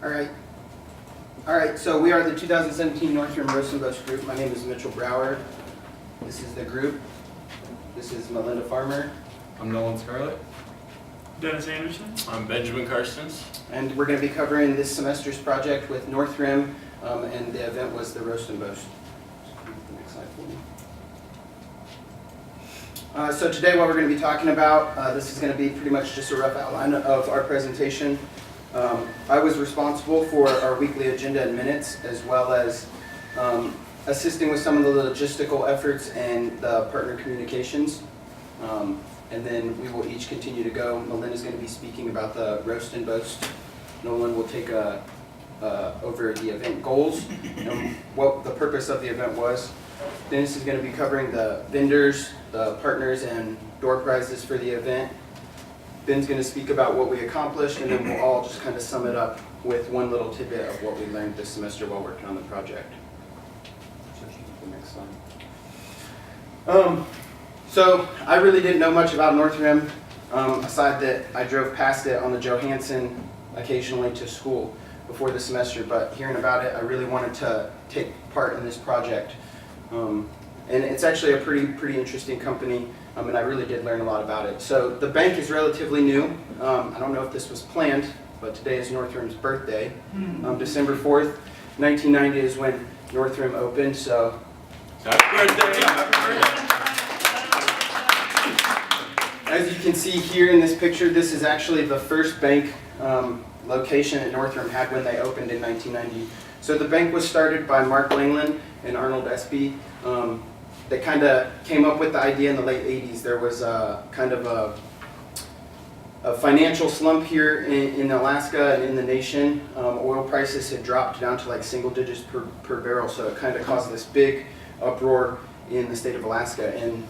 All right. All right, so we are the 2017 Northrim Roast and Boast group. My name is Mitchell Brower. This is the group. This is Melinda Farmer. I'm Nolan Scarlett. Dennis Anderson. I'm Benjamin Karstens. And we're going to be covering this semester's project with Northrim, and the event was the Roast and Boast. Next slide for me. So today what we're going to be talking about, this is going to be pretty much just a rough outline of our presentation. I was responsible for our weekly agenda and minutes, as well as assisting with some of the logistical efforts and the partner communications. And then we will each continue to go. Melinda's going to be speaking about the Roast and Boast. Nolan will take over the event goals and what the purpose of the event was. Dennis is going to be covering the vendors, the partners, and door prizes for the event. Ben's going to speak about what we accomplished, and then we'll all just kind of sum it up with one little tidbit of what we learned this semester while working on the project. So the next slide. So I really didn't know much about Northrim, aside that I drove past it on the Johansson occasionally to school before the semester, but hearing about it, I really wanted to take part in this project. And it's actually a pretty interesting company, and I really did learn a lot about it. So the bank is relatively new. I don't know if this was planned, but today is Northrim's birthday. December 4th, 1990 is when Northrim opened, so Happy birthday! Happy birthday! as you can see here in this picture, this is actually the first bank location that Northrim had when they opened in 1990. So the bank was started by Mark Langland and Arnold Espy. They kind of came up with the idea in the late 80s. There was kind of a financial slump here in Alaska and in the nation. Oil prices had dropped down to like single digits per barrel, so it kind of caused this big uproar in the state of Alaska, and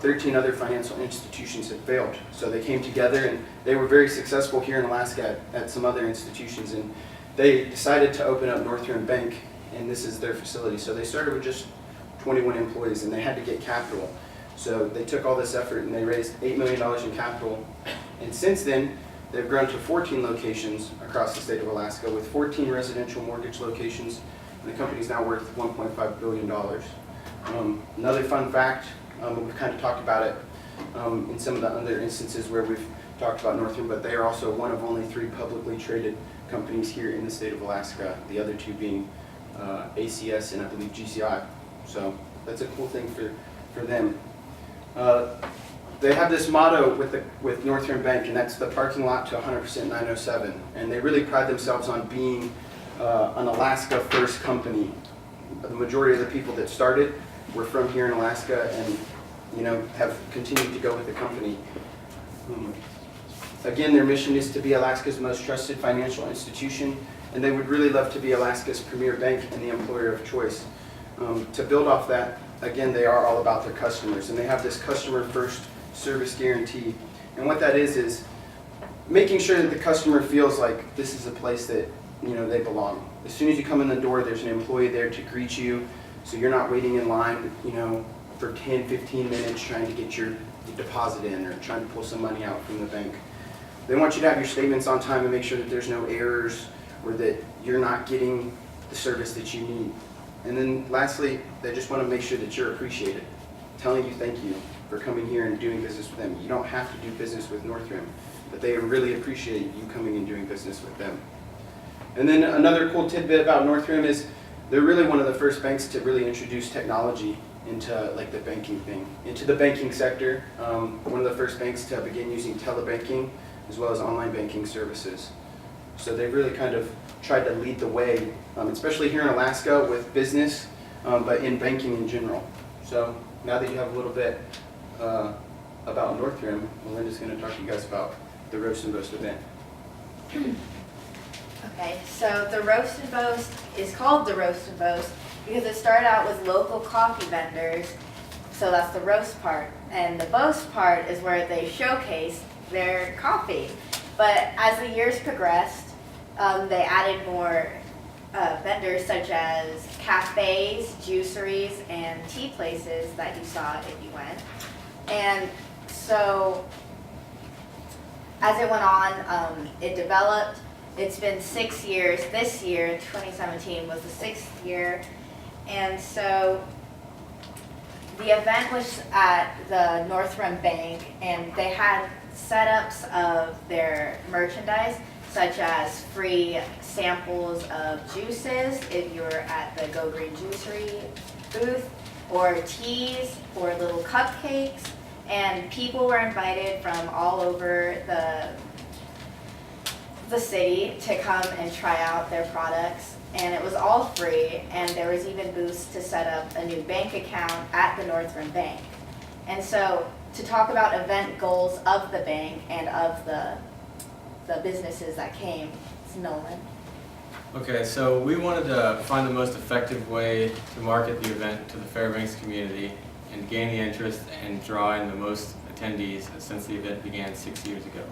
13 other financial institutions had failed. So they came together, and they were very successful here in Alaska at some other institutions, and they decided to open up Northrim Bank, and this is their facility. So they started with just 21 employees, and they had to get capital. So they took all this effort, and they raised $8 million in capital, and since then they've grown to 14 locations across the state of Alaska with 14 residential mortgage locations, and the company's now worth $1.5 billion. Another fun fact, we've kind of talked about it in some of the other instances where we've talked about Northrim, but they are also one of only 3 publicly traded companies here in the state of Alaska, the other 2 being ACS and I believe GCI. So that's a cool thing for them. They have this motto with Northrim Bank, and that's the parking lot to 100% 907. And they really pride themselves on being an Alaska first company. The majority of the people that started were from here in Alaska, and have continued to go with the company. Again, their mission is to be Alaska's most trusted financial institution, and they would really love to be Alaska's premier bank and the employer of choice. To build off that, again, they are all about their customers, and they have this customer first service guarantee. And what that is making sure that the customer feels like this is a place that they belong. As soon as you come in the door, there's an employee there to greet you, so you're not waiting in line, for 10, 15 minutes trying to get your deposit in or trying to pull some money out from the bank. They want you to have your statements on time and make sure that there's no errors or that you're not getting the service that you need. And then lastly, they just want to make sure that you're appreciated, telling you thank you for coming here and doing business with them. You don't have to do business with Northrim, but they really appreciate you coming and doing business with them. And then another cool tidbit about Northrim is they're really one of the first banks to really introduce technology into the banking thing, into the banking sector. One of the first banks to begin using telebanking as well as online banking services. So they've really kind of tried to lead the way, especially here in Alaska with business, but in banking in general. So now that you have a little bit about Northrim, Melinda's going to talk to you guys about the Roast and Boast event. Okay, so the Roast and Boast is called the Roast and Boast because it started out with local coffee vendors, so that's the roast part. And the boast part is where they showcase their coffee. But as the years progressed, they added more vendors such as cafes, juiceries, and tea places that you saw if you went. And so as it went on, it developed, It's been 6 years. This year, 2017, was the 6th year. And so the event was at the Northrim Bank, and they had setups of their merchandise, such as free samples of juices if you were at the Go Green Juicery booth, or teas, or little cupcakes. And people were invited from all over the city to come and try out their products. And it was all free, and there was even booths to set up a new bank account at the Northrim Bank. And so to talk about event goals of the bank and of the businesses that came, it's Nolan. Okay, so we wanted to find the most effective way to market the event to the Fairbanks community and gain the interest and draw in the most attendees since the event began 6 years ago.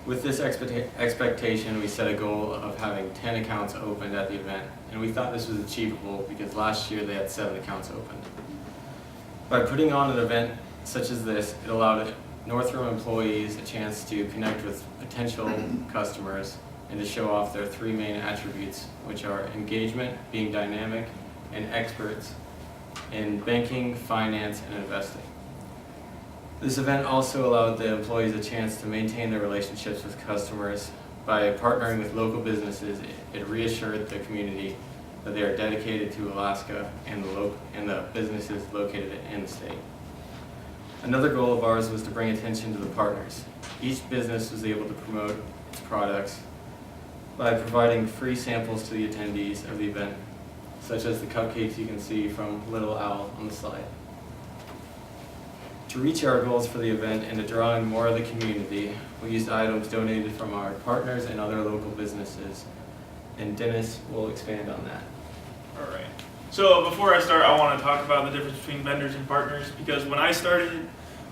With this expectation, we set a goal of having 10 accounts opened at the event, and we thought this was achievable because last year they had 7 accounts opened. By putting on an event such as this, it allowed Northrim employees a chance to connect with potential customers and to show off their 3 main attributes, which are engagement, being dynamic, and experts in banking, finance, and investing. This event also allowed the employees a chance to maintain their relationships with customers. By partnering with local businesses, it reassured the community that they are dedicated to Alaska and the businesses located in the state. Another goal of ours was to bring attention to the partners. Each business was able to promote its products by providing free samples to the attendees of the event, such as the cupcakes you can see from Little Owl on the slide. To reach our goals for the event and to draw in more of the community, we used items donated from our partners and other local businesses, and Dennis will expand on that. All right. So before I start, I want to talk about the difference between vendors and partners, because when I started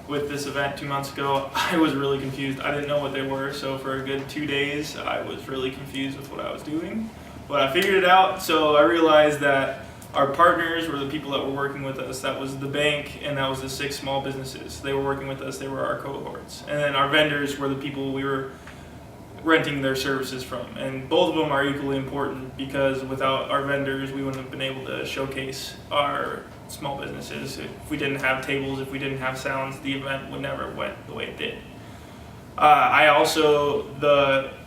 with this event 2 months ago, I was really confused. I didn't know what they were, so for a good 2 days, I was really confused with what I was doing. But I figured it out, so I realized that our partners were the people that were working with us. That was the bank, and that was the 6 small businesses. They were working with us. They were our cohorts. And then our vendors were the people we were renting their services from. And both of them are equally important, because without our vendors, we wouldn't have been able to showcase our small businesses. If we didn't have tables, if we didn't have sounds, the event would never went the way it did. I also,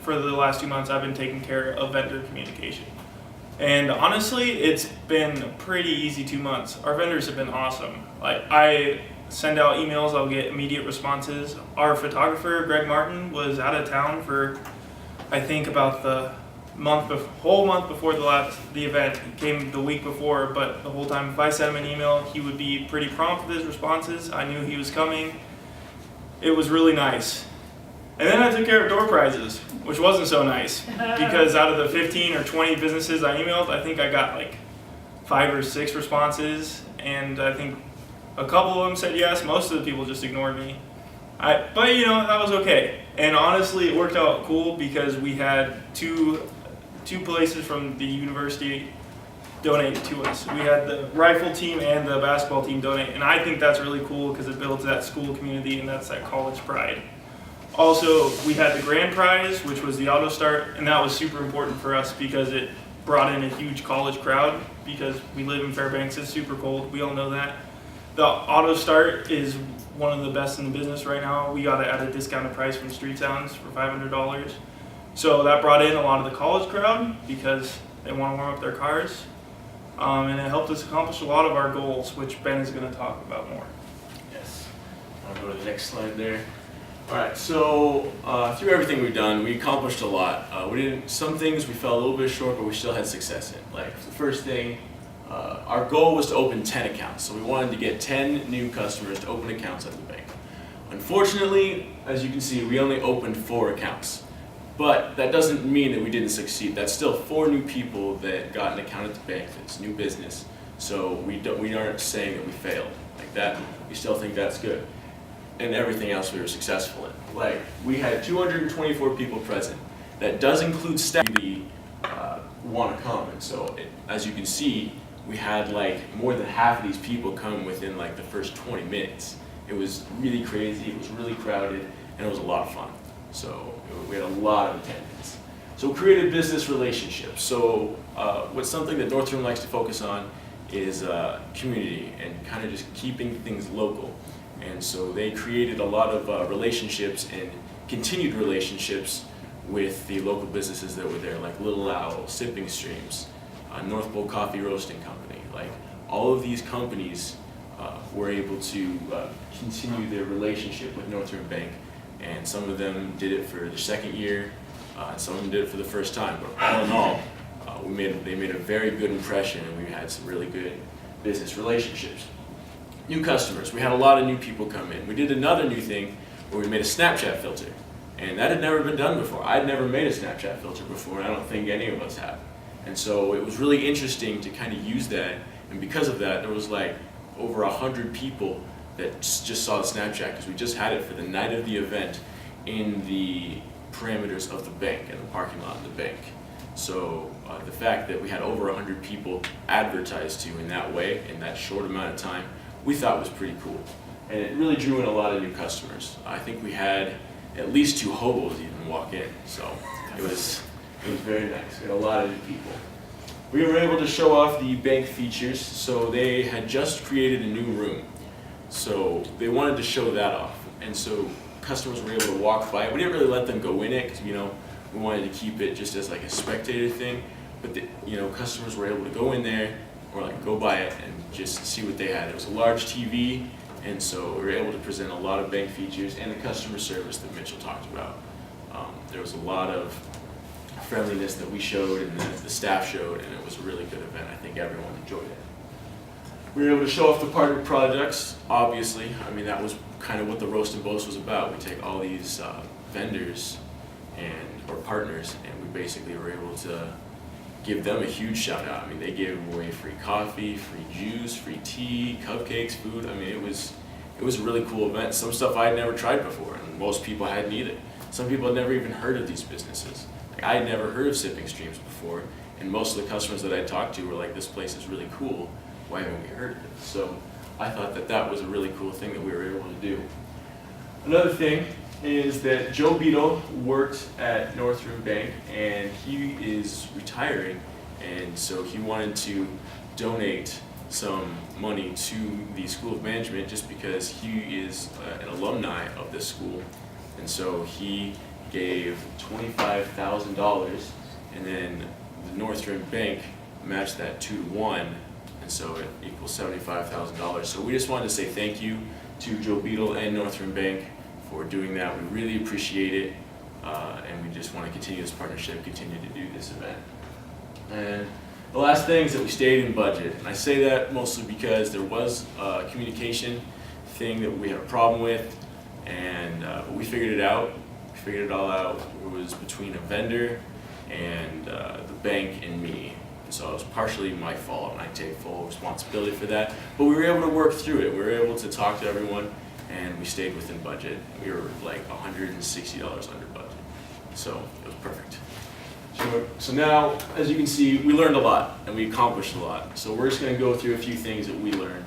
for the last 2 months, I've been taking care of vendor communication. And honestly, it's been a pretty easy 2 months. Our vendors have been awesome. Like, I send out emails, I'll get immediate responses. Our photographer, Greg Martin, was out of town for, I think, about the whole month before the event. He came the week before, but the whole time, if I sent him an email, he would be pretty prompt with his responses. I knew he was coming. It was really nice. And then I took care of door prizes, which wasn't so nice, because out of the 15 or 20 businesses I emailed, I think I got like 5 or 6 responses, and I think a couple of them said yes. Most of the people just ignored me. But you know, that was okay. And honestly, it worked out cool because we had two places from the university donate to us. We had the rifle team and the basketball team donate, and I think that's really cool because it builds that school community and that's that college pride. Also, we had the grand prize, which was the auto start, and that was super important for us because it brought in a huge college crowd, because we live in Fairbanks, it's super cold, we all know that. The auto start is one of the best in the business right now. We got it at a discounted price from Street Sounds for $500. So that brought in a lot of the college crowd because they want to warm up their cars. And it helped us accomplish a lot of our goals, which Ben is going to talk about more. Yes. I'll go to the next slide there. All right, so through everything we've done, we accomplished a lot. Some things we fell a little bit short, but we still had success in. Like the first thing, our goal was to open 10 accounts. So we wanted to get 10 new customers to open accounts at the bank. Unfortunately, as you can see, we only opened 4 accounts. But that doesn't mean that we didn't succeed. That's still 4 new people that got an account at the bank. It's new business. So we aren't saying that we failed like that. We still think that's good. And everything else we were successful in. Like, we had 224 people present. That does include staff who want to come. And so, as you can see, we had like more than half of these people come within like the first 20 minutes. It was really crazy, it was really crowded, and it was a lot of fun. So we had a lot of attendance. So we created business relationships. So what's something that Northrim likes to focus on is community and kind of just keeping things local. And so they created a lot of relationships and continued relationships with the local businesses that were there, like Little Owl, Sipping Streams, North Pole Coffee Roasting Company. Like all of these companies were able to continue their relationship with Northrim Bank, and some of them did it for the second year, and some of them did it for the first time. But all in all, they made a very good impression, and we had some really good business relationships. New customers. We had a lot of new people come in. We did another new thing where we made a Snapchat filter, and that had never been done before. I'd never made a Snapchat filter before, and I don't think any of us have. And so it was really interesting to kind of use that, and because of that, there was like over 100 people that just saw the Snapchat because we just had it for the night of the event in the parameters of the bank and the parking lot of the bank. So the fact that we had over 100 people advertised to in that way in that short amount of time, we thought was pretty cool. And it really drew in a lot of new customers. I think we had at least 2 hobos even walk in, so it was very nice. We had a lot of new people. We were able to show off the bank features, so they had just created a new room. So they wanted to show that off, and so customers were able to walk by it. We didn't really let them go in it because we wanted to keep it just as like a spectator thing. But customers were able to go in there or like go by it and just see what they had. It was a large TV, and so we were able to present a lot of bank features and the customer service that Mitchell talked about. There was a lot of friendliness that we showed and the staff showed, and it was a really good event. I think everyone enjoyed it. We were able to show off the partner projects, obviously. I mean, that was kind of what the Roast and Boast was about. We take all these vendors or partners, and we basically were able to give them a huge shout out. I mean, they gave away free coffee, free juice, free tea, cupcakes, food. I mean, it was a really cool event. Some stuff I had never tried before, and most people hadn't either. Some people had never even heard of these businesses. Like, I had never heard of Sipping Streams before, and most of the customers that I talked to were like, this place is really cool. Why haven't we heard of it? So I thought that was a really cool thing that we were able to do. Another thing is that Joe Beadle worked at Northrim Bank, and he is retiring, and so he wanted to donate some money to the School of Management just because he is an alumni of this school. And so he gave $25,000, and then the Northrim Bank matched that 2-to-1, and so it equals $75,000. So we just wanted to say thank you to Joe Beadle and Northrim Bank for doing that. We really appreciate it, and we just want to continue this partnership, continue to do this event. And the last thing is that we stayed in budget, and I say that mostly because there was a communication thing that we had a problem with, and we figured it out. We figured it all out. It was between a vendor and the bank and me. So it was partially my fault, and I take full responsibility for that. But we were able to work through it. We were able to talk to everyone, and we stayed within budget. We were like $160 under budget. So it was perfect. So now, as you can see, we learned a lot, and we accomplished a lot. So we're just going to go through a few things that we learned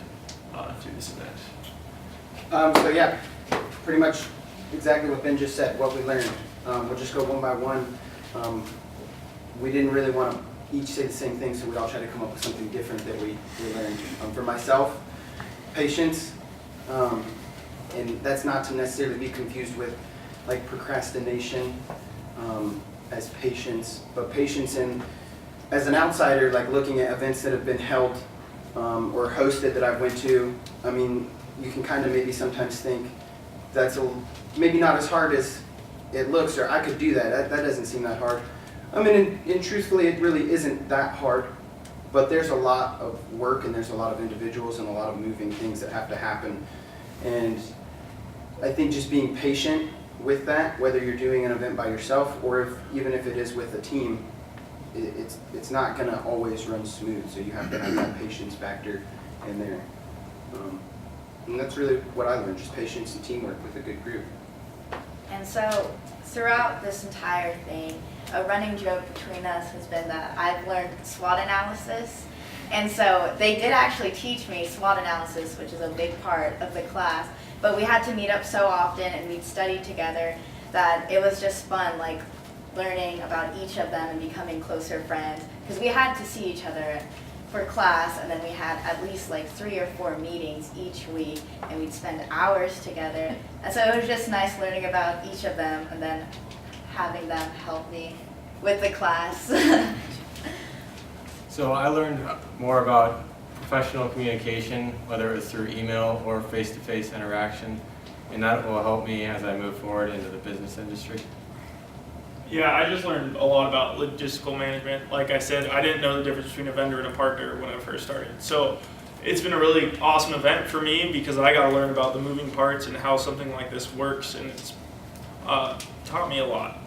through this event. So yeah, pretty much exactly what Ben just said, what we learned. We'll just go one by one. We didn't really want to each say the same thing, so we all try to come up with something different that we learned. For myself, patience, and that's not to necessarily be confused with like procrastination as patience, but patience in, as an outsider, like looking at events that have been held or hosted that I went to. I mean, you can kind of maybe sometimes think that's maybe not as hard as it looks, or I could do that. That doesn't seem that hard. I mean, and truthfully, it really isn't that hard, but there's a lot of work, and there's a lot of individuals and a lot of moving things that have to happen. And I think just being patient with that, whether you're doing an event by yourself or even if it is with a team, it's not going to always run smooth. So you have to have that patience factor in there. And that's really what I learned, just patience and teamwork with a good group. And so throughout this entire thing, a running joke between us has been that I've learned SWOT analysis. And so they did actually teach me SWOT analysis, which is a big part of the class. But we had to meet up so often and we'd study together that it was just fun. Like learning about each of them and becoming closer friends. Because we had to see each other for class, and then we had at least like 3 or 4 meetings each week, and we'd spend hours together. And so it was just nice learning about each of them and then having them help me with the class. So I learned more about professional communication, whether it was through email or face-to-face interaction, and that will help me as I move forward into the business industry. Yeah, I just learned a lot about logistical management. Like I said, I didn't know the difference between a vendor and a partner when I first started. So it's been a really awesome event for me because I got to learn about the moving parts and how something like this works, and it's taught me a lot.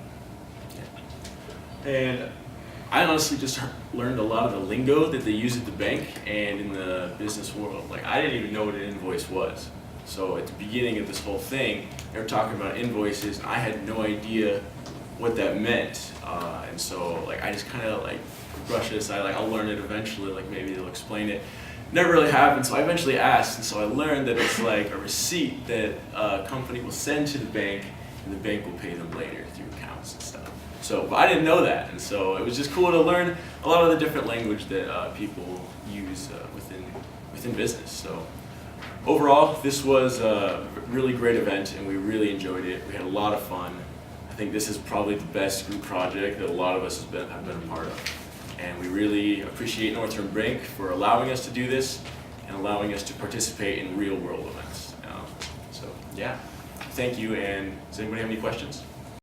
And I honestly just learned a lot of the lingo that they use at the bank and in the business world. Like, I didn't even know what an invoice was. So at the beginning of this whole thing, they were talking about invoices, and I had no idea what that meant. And so like I just kind of like brushed it aside. Like, I'll learn it eventually. Like, maybe they'll explain it. Never really happened. So I eventually asked, and so I learned that it's like a receipt that a company will send to the bank, and the bank will pay them later through accounts and stuff. So, but I didn't know that, and so it was just cool to learn a lot of the different language that people use within business. So, overall, this was a really great event, and we really enjoyed it. We had a lot of fun. I think this is probably the best group project that a lot of us have been a part of, and we really appreciate Northrim Bank for allowing us to do this and allowing us to participate in real-world events. So, yeah, thank you. And does anybody have any questions?